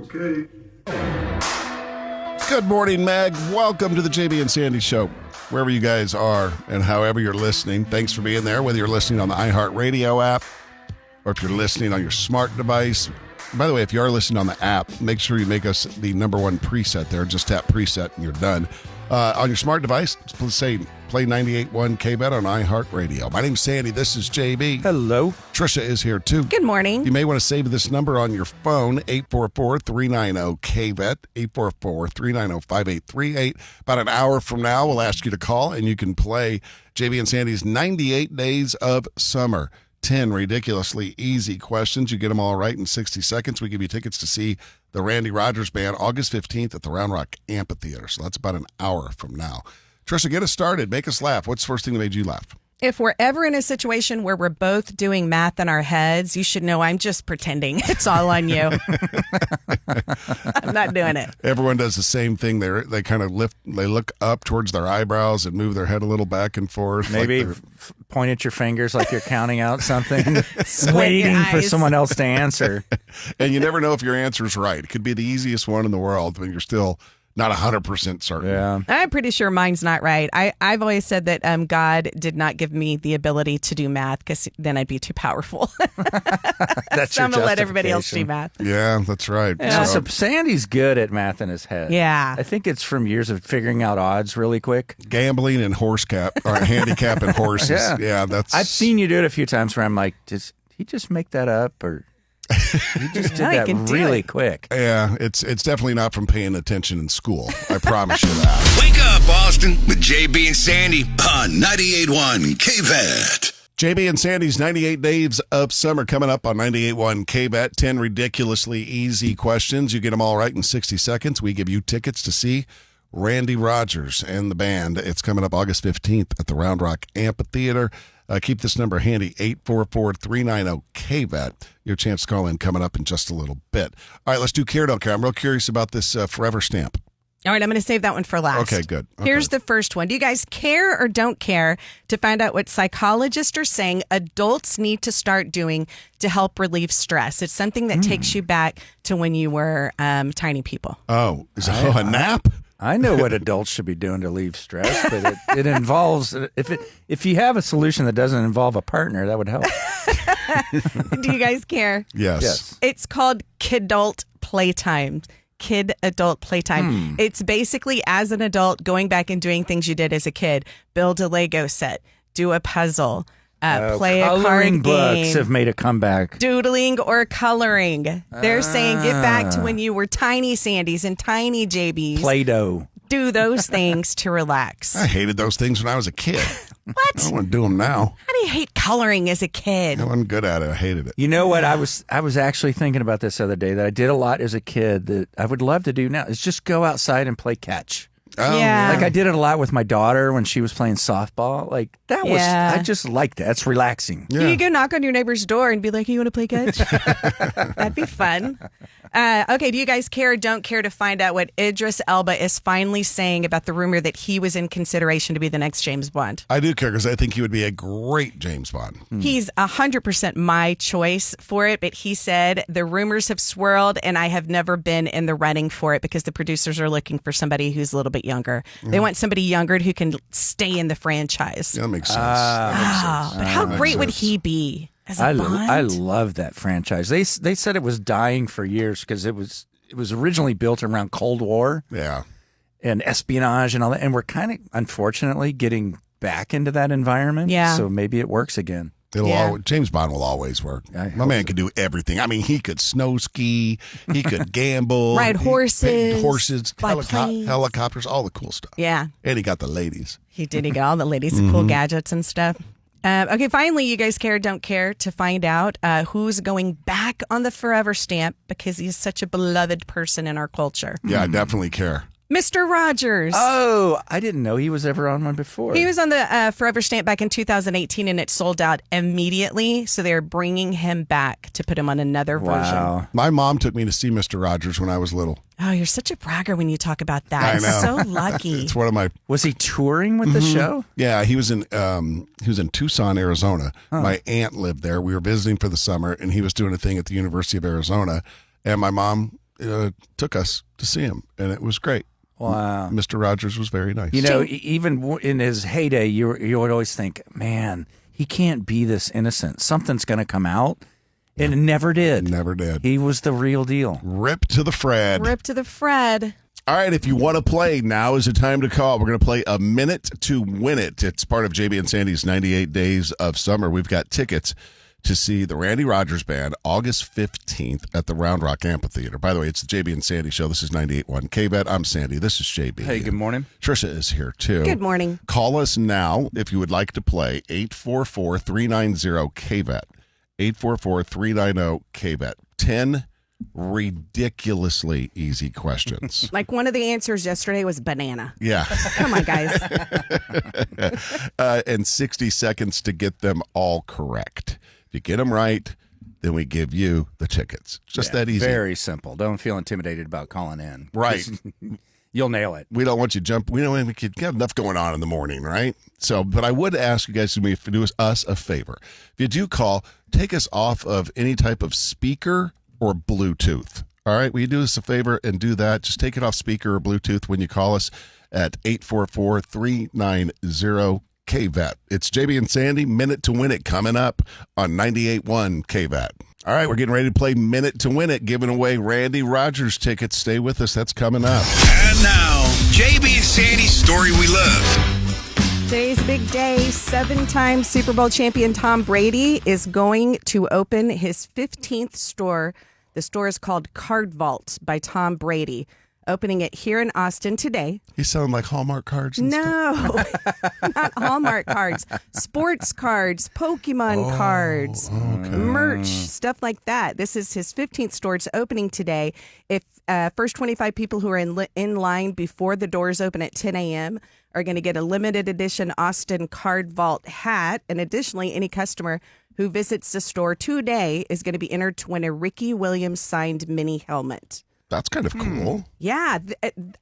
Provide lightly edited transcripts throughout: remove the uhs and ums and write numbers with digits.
Okay. Good morning, Meg. Welcome to the JB and Sandy Show. Wherever you guys are and however you're listening, thanks for being there, whether you're listening on the iHeartRadio app or if you're listening on your smart device. By the way, if you are listening on the app, make sure you make us the number one preset there. Just tap preset and you're done. On your smart device, say play 98.1 KBET on iHeartRadio. My name's Sandy. This is JB. Hello. Tricia is here, too. Good morning. You may want to save this number on your phone, 844-390-KBET, 844-390-5838. About an hour from now, we'll ask you to call, and you can play JB and Sandy's 98 Days of Summer. 10 ridiculously easy questions. You get them all right in 60 seconds. We give you tickets to see the Randy Rogers Band August 15th at the Round Rock Amphitheater. So that's about an hour from now. Tricia, get us started. Make us laugh. What's the first thing that made you laugh? If we're ever in a situation where we're both doing math in our heads, you should know I'm just pretending. It's all on you. I'm not doing it. Everyone does the same thing. They kind of look up towards their eyebrows and move their head a little back and forth. Maybe point at your fingers like you're counting out something, waiting for someone else to answer. And you never know if your answer's right. It could be the easiest one in the world, but you're still not 100% certain. Yeah. I'm pretty sure mine's not right. I've always said that God did not give me the ability to do math because then I'd be too powerful. That's so your I'm going to let everybody else do justification. math. Yeah, that's right. Yeah. So Sandy's good at math in his head. Yeah. I think it's from years of figuring out odds really quick. Gambling and handicap and horses. Yeah. That's. I've seen you do it a few times where I'm like, did he just make that up? Or he just did that really quick. Yeah, it's definitely not from paying attention in school. I promise you that. Wake up, Boston, with JB and Sandy on 98.1 KVET. JB and Sandy's 98 Days of Summer coming up on 98.1 KBET. 10 ridiculously easy questions. You get them all right in 60 seconds. We give you tickets to see Randy Rogers and the band. It's coming up August 15th at the Round Rock Amphitheater. Keep this number handy, 844-390-KBET. Your chance to call in coming up in just a little bit. All right, let's do Care or Don't Care. I'm real curious about this Forever stamp. All right, I'm going to save that one for last. Okay, good. Okay. Here's the first one. Do you guys care or don't care to find out what psychologists are saying adults need to start doing to help relieve stress? It's something that takes you back to when you were tiny people. Oh, is it a nap? I know what adults should be doing to relieve stress, but it involves if you have a solution that doesn't involve a partner, that would help. Do you guys care? Yes. It's called kidult playtime. Kid-adult playtime. It's basically, as an adult, going back and doing things you did as a kid. Build a Lego set. Do a puzzle. Play a card coloring books game. have made a comeback. Doodling or coloring. They're saying get back to when you were tiny Sandys and tiny JBs. Play-Doh. Do those things to relax. I hated those things when I was a kid. What? I don't want to do them now. How do you hate coloring as a kid? I wasn't good at it. I hated it. You know what? I was actually thinking about this the other day that I did a lot as a kid that I would love to do now is just go outside and play catch. Oh, Yeah. Like I did it a lot with my daughter when she was playing softball. Like that was, Yeah. I just liked that. It's relaxing. Yeah. You go knock on your neighbor's door and be like, you want to play catch? That'd be fun. Okay, do you guys care or don't care to find out what Idris Elba is finally saying about the rumor that he was in consideration to be the next James Bond? I do care because I think he would be a great James Bond. He's 100% my choice for it, but he said the rumors have swirled and I have never been in the running for it because the producers are looking for somebody who's a little bit younger. They want somebody younger who can stay in the franchise. Yeah, that makes sense. But how great would he be as a Bond? I love that franchise. They said it was dying for years because it was originally built around Cold War Yeah. and espionage and all that, and we're kind of unfortunately getting back into that environment. Yeah. So maybe it works again. James Bond will always work. I My man can do everything. I mean, he could snow ski, he could gamble, Ride horses, fly helicopters, all the cool stuff. Yeah. And he got the ladies. He did. He got all the ladies, the cool gadgets and stuff. Okay, finally, you guys care or don't care to find out who's going back on the forever stamp because he's such a beloved person in our culture. Yeah, I definitely care. Mr. Rogers. Oh, I didn't know he was ever on one before. He was on the Forever Stamp back in 2018, and it sold out immediately. So they're bringing him back to put him on another version. My mom took me to see Mr. Rogers when I was little. Oh, you're such a bragger when you talk about that. I know. So lucky. It's one of my. Was he touring with the show? Yeah, he was in Tucson, Arizona. My aunt lived there. We were visiting for the summer, and he was doing a thing at the University of Arizona. And my mom took us to see him, and it was great. Wow. Mr. Rogers was very nice. You know, even in his heyday, you would always think, man, he can't be this innocent. Something's going to come out. And it never did. Never did. He was the real deal. Rip to the Fred. Rip to the Fred. All right, if you want to play, now is the time to call. We're going to play A Minute to Win It. It's part of JB and Sandy's 98 Days of Summer. We've got tickets to see the Randy Rogers Band August 15th at the Round Rock Amphitheater. By the way, it's the JB and Sandy Show. This is 98.1 KBET. I'm Sandy. This is JB. Hey, good morning. Tricia is here, too. Good morning. Call us now if you would like to play. 844-390-KBET. 844-390-KBET. 10 ridiculously easy questions. Like one of the answers yesterday was banana. Yeah. Come on, guys. And 60 seconds to get them all correct. If you get them right, then we give you the tickets. Just that easy. Very simple. Don't feel intimidated about calling in. Right. You'll nail it. We don't want you to jump. We have enough going on in the morning, right? So, but I would ask you guys to do us a favor. If you do call, take us off of any type of speaker or Bluetooth. All right? Will you do us a favor and do that? Just take it off speaker or Bluetooth when you call us at 844-390-KVET. It's JB and Sandy, Minute to Win It, coming up on 98.1 KVET. All right, we're getting ready to play Minute to Win It, giving away Randy Rogers tickets. Stay with us. That's coming up. And now, JB and Sandy's Story We Love. Today's a big day. 7-time Super Bowl champion Tom Brady is going to open his 15th store. The store is called Card Vault by Tom Brady. Opening it here in Austin today. He's selling like Hallmark cards and stuff? No, not Hallmark cards. Sports cards, Pokemon cards, merch, stuff like that. This is his 15th store. It's opening today. If first 25 people who are in line before the doors open at 10 a.m. are going to get a limited edition Austin Card Vault hat. And additionally, any customer who visits the store today is going to be entered to win a Ricky Williams signed mini helmet. That's kind of cool. Yeah,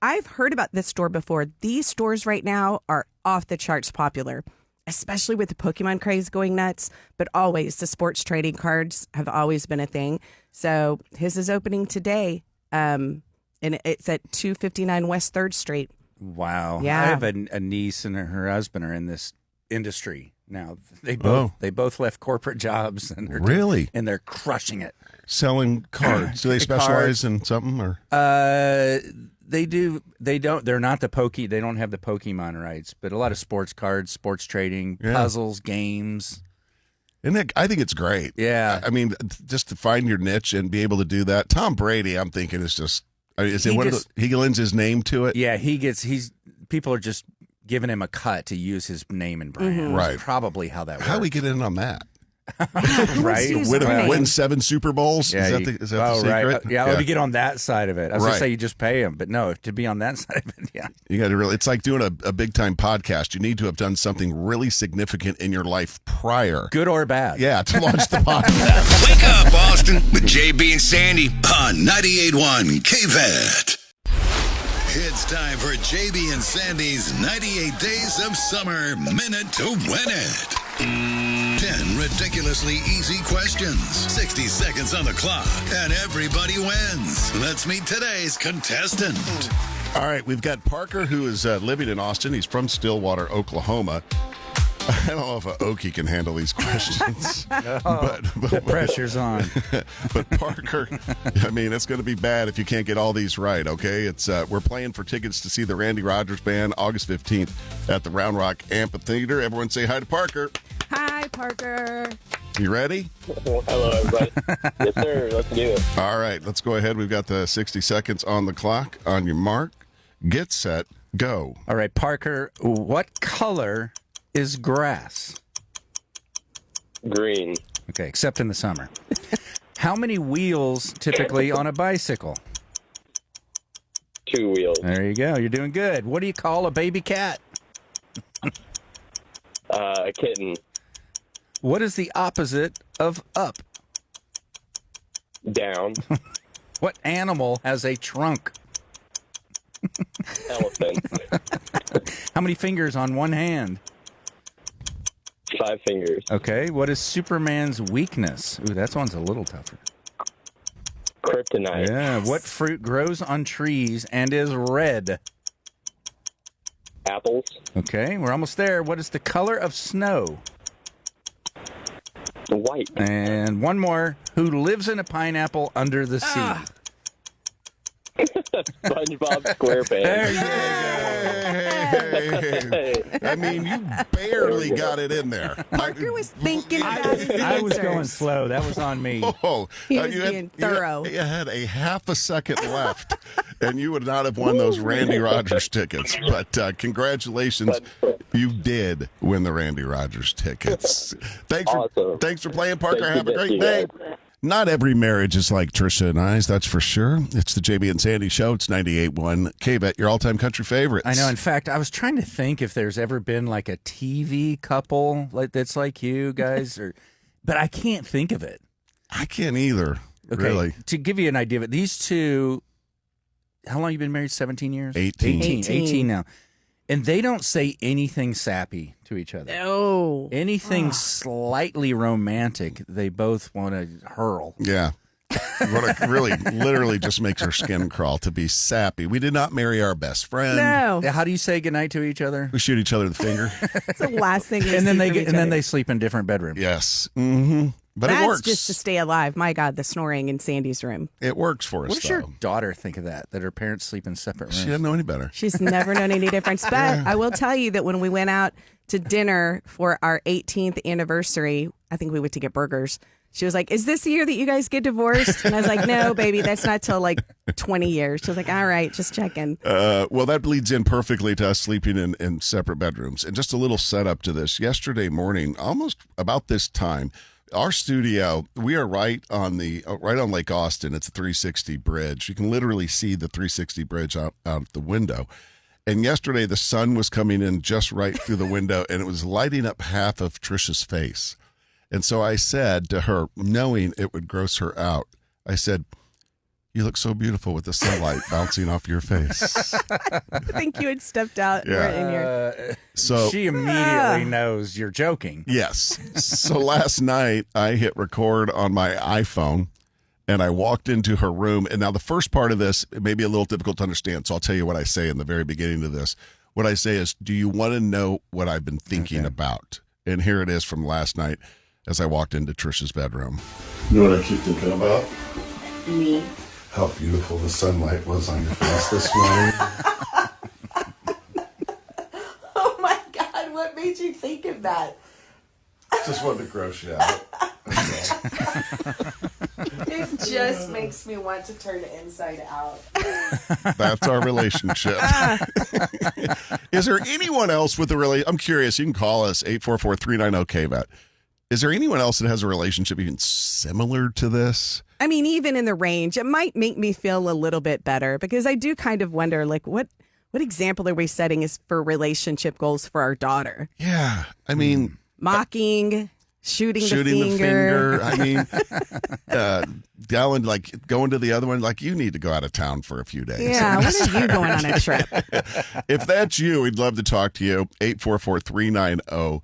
I've heard about this store before. These stores right now are off the charts popular, especially with the Pokemon craze going nuts. But always, the sports trading cards have always been a thing. So his is opening today, and it's at 259 West 3rd Street. Wow. Yeah. I have a niece and her husband are in this industry now. They both left corporate jobs and they're crushing it. Selling cards. Do they specialize in something or? They do. They don't. They're not the They don't have the Pokemon rights, but a lot of sports cards, sports trading, puzzles, games. I think it's great. Yeah. I mean, just to find your niche and be able to do that. Tom Brady, I'm thinking is just. He lends his name to it? Yeah, people are just giving him a cut to use his name and brand. Mm-hmm. Right. Probably how that works. How do we get in on that? Right? Win 7 Super Bowls? Yeah, is that the secret? Right. Yeah, let me get on that side of it. I was going to say you just pay him, but no, to be on that side of it, yeah. You got to it's like doing a big time podcast. You need to have done something really significant in your life prior. Good or bad. Yeah, to launch the podcast. Wake up, Austin, with JB and Sandy on 98.1 KVET. It's time for JB and Sandy's 98 Days of Summer Minute to Win It. 10 ridiculously easy questions, 60 seconds on the clock, and everybody wins. Let's meet today's contestant. All right, we've got Parker, who is living in Austin. He's from Stillwater, Oklahoma. I don't know if an Okie can handle these questions. but the pressure's on. But Parker, I mean, it's going to be bad if you can't get all these right, okay? We're playing for tickets to see the Randy Rogers Band August 15th at the Round Rock Amphitheater. Everyone say hi to Parker. Hi, Parker. You ready? Hello, everybody. Yes, sir. Let's do it. All right, let's go ahead. We've got the 60 seconds on the clock. On your mark, get set, go. All right, Parker, what color is grass? Green. Okay, except in the summer. How many wheels typically on a bicycle? 2 wheels. There you go. You're doing good. What do you call a baby cat? A kitten. What is the opposite of up? Down. What animal has a trunk? Elephant. How many fingers on one hand? 5 fingers. Okay. What is Superman's weakness? Ooh, that one's a little tougher. Kryptonite. Yeah. What fruit grows on trees and is red? Apples. Okay, we're almost there. What is the color of snow? White. And one more. Who lives in a pineapple under the sea? SpongeBob SquarePants. There you Hey. I mean, you barely got it in there. Parker was thinking about his I was going answers. slow. That was on me. Oh, He was being thorough. You had a half a second left, and you would not have won those Randy Rogers tickets. But congratulations, you did win the Randy Rogers tickets. Thanks Awesome. thanks for playing, Parker. Thank Have you, a great you day. guys. Not every marriage is like Tricia and I's, that's for sure. It's the JB and Sandy show. It's 98.1 KVET, your all-time country favorites. I know. In fact, I was trying to think if there's ever been like a TV couple that's like you guys, but I can't think of it. I can't either, Okay, really. to give you an idea of it, these two, how long you been married? 17 years? 18. 18 now. And they don't say anything sappy to each other. No. Anything slightly romantic, they both want to hurl. Yeah. What really, literally just makes our skin crawl to be sappy. We did not marry our best friend. No. How do you say goodnight to each other? We shoot each other the finger. That's the last thing we And then see they from get, each and then other. they sleep in different bedrooms. Yes. Mm-hmm. But That's it works. just to stay alive. My God, the snoring in Sandy's room. It works for us, What does though. your daughter think of that her parents sleep in separate rooms? She doesn't know any better. She's never known any difference. But I will tell you that when we went out to dinner for our 18th anniversary, I think we went to get burgers. She was like, "Is this the year that you guys get divorced?" And I was like, "No, baby, that's not till like 20 years." She was like, "All right, just checking." Well, that bleeds in perfectly to us sleeping in separate bedrooms. And just a little setup to this. Yesterday morning, almost about this time, our studio, we are right on Lake Austin. It's a 360 bridge. You can literally see the 360 bridge out the window. And yesterday, the sun was coming in just right through the window, and it was lighting up half of Tricia's face. And so I said to her, knowing it would gross her out, I said, "You look so beautiful with the sunlight bouncing off your face." I think you had stepped out. Yeah. Right in here. So She immediately knows you're joking. yes. So last night I hit record on my iPhone and I walked into her room. And now the first part of this, it may be a little difficult to understand. So I'll tell you what I say in the very beginning of this. What I say is, "Do you want to know what I've been thinking about?" And here it is from last night as I walked into Tricia's bedroom. You know what I keep thinking about? Me. How beautiful the sunlight was on your face this morning. Oh my God, what made you think of that? Just wanted to gross you out. It just makes me want to turn inside out. That's our relationship. Is there anyone else with a I'm curious. You can call us 844-390-KVET. Is there anyone else that has a relationship even similar to this? I mean, even in the range, it might make me feel a little bit better because I do kind of wonder, like, what example are we setting is for relationship goals for our daughter? Yeah. I mean, Mocking, shooting the the finger. finger. I mean, going to the other one, like, you need to go out of town for a few days. Yeah, when are you going on a trip? If that's you, we'd love to talk to you. 844-390-KVET.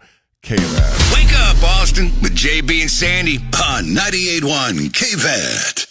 Wake up, Austin, with JB and Sandy on 98.1 KVET.